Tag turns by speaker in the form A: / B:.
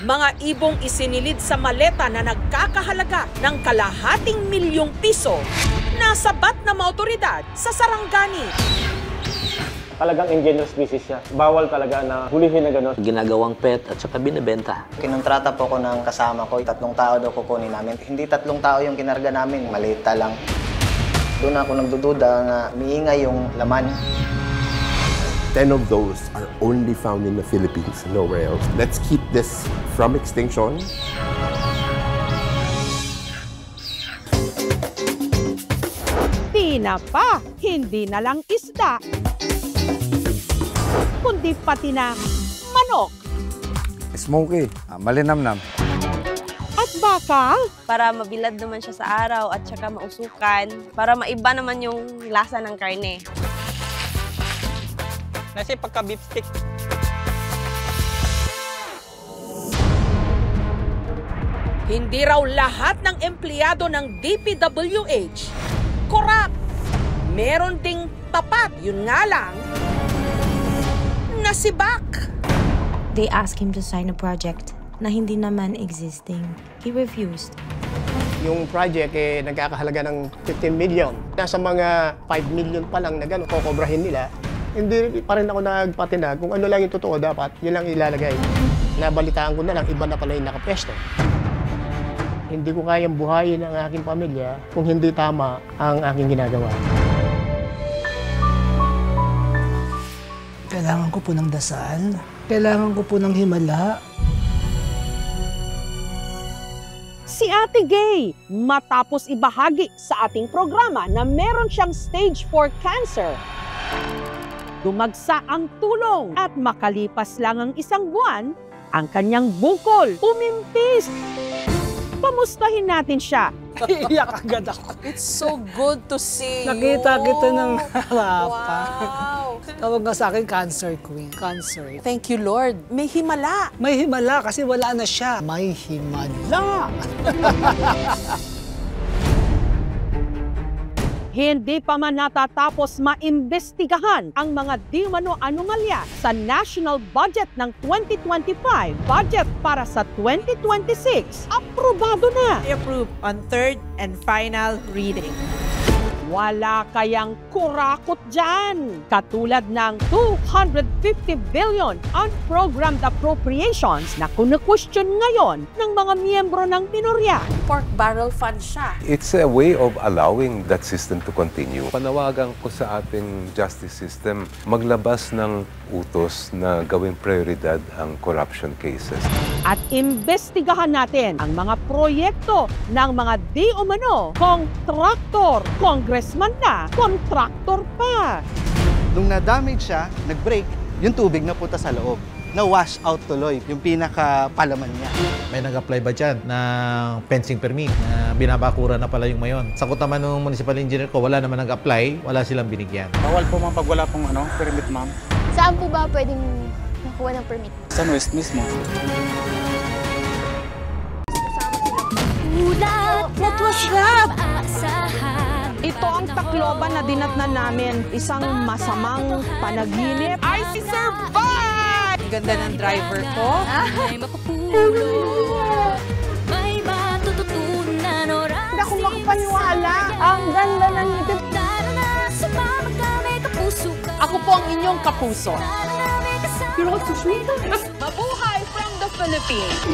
A: Mga ibong isinilid sa maleta na nagkakahalaga ng ₱250,000 nasabat na mga otoridad sa Sarangani.
B: Talagang endangered species siya. Bawal talaga na hulihin na gano'n.
C: Ginagawang pet at saka binibenta.
D: Kinontrata po ko ng kasama ko, 3 tao daw kukunin namin. Hindi 3 tao yung kinarga namin, malita lang. Doon ako nagdududa na umiingay yung laman.
E: 10 of those are only found in the Philippines, nowhere else. Let's keep this from extinction.
F: Tinapa, hindi na lang isda, kundi pati na manok.
G: Smoky, malinamnam.
F: At bakal,
H: para mabilad naman siya sa araw at saka mausukan, para maiba naman yung lasa ng karne.
B: Kasi pagka-beef stick.
A: Hindi raw lahat ng empleyado ng DPWH korap. Meron ding tapat, yun nga lang, nasibak.
I: They asked him to sign a project na hindi naman existing. He refused.
J: Yung project nagkakahalaga ng 15 million. Nasa mga 5 million pa lang na gano'n kokobrahin nila. Hindi pa rin ako nagpatinag kung ano lang yung totoo dapat, yun lang ilalagay. Nabalitaan ko na lang, iba na pala yung nakapwesto. Hindi ko kayang buhayin ang aking pamilya kung hindi tama ang aking ginagawa.
K: Kailangan ko po ng dasal. Kailangan ko po ng himala.
F: si Ate Gay matapos ibahagi sa ating programa na meron siyang stage 4 cancer. Dumagsa ang tulong at makalipas lang ang isang buwan, ang kanyang bukol umimpis. Pamustahin natin siya.
K: Iiyak agad ako.
A: It's so good to see
K: Nakita
A: you.
K: kita ng harapan.
A: Wow.
K: Tawag nga sa akin, cancer queen. Cancer.
A: Thank you, Lord. May himala.
K: May himala kasi wala na siya. May himala.
F: Hindi pa man natatapos maimbestigahan ang mga di-umano anomalya sa national budget ng 2025, budget para sa 2026, aprobado na.
L: Approved on third and final reading.
F: Wala kayang kurakot dyan. Katulad ng 250 billion unprogrammed appropriations na kunu-question ngayon ng mga miyembro ng minorya.
A: Pork barrel fund siya.
M: It's a way of allowing that system to continue. Panawagan ko sa ating justice system maglabas ng utos na gawing prioridad ang corruption cases.
F: At imbestigahan natin ang mga proyekto ng mga di-umano kontraktor, congressman na, kontraktor pa.
N: Nung na-damage siya, nag-break, yung tubig napunta sa loob. Na-wash out tuloy yung pinaka-palaman niya.
O: May nag-apply ba dyan ng fencing permit na binabakura na pala yung mayon? Sagot naman ng municipal engineer ko, wala naman nag-apply, wala silang binigyan.
P: Bawal po ma'am pag wala pong permit ma'am.
Q: Saan po ba pwedeng nakuha ng permit?
P: Sa West mismo.
F: What was that? Ito ang Tacloban na dinatnan namin. Isang masamang panaginip.
L: I survived! Ang ganda ng driver ko.
F: Hindi ako makapaniwala. Ang ganda ng ngipin.
A: Ako po ang inyong kapuso.
F: You're also sweet.
A: Mabuhay from the Philippines!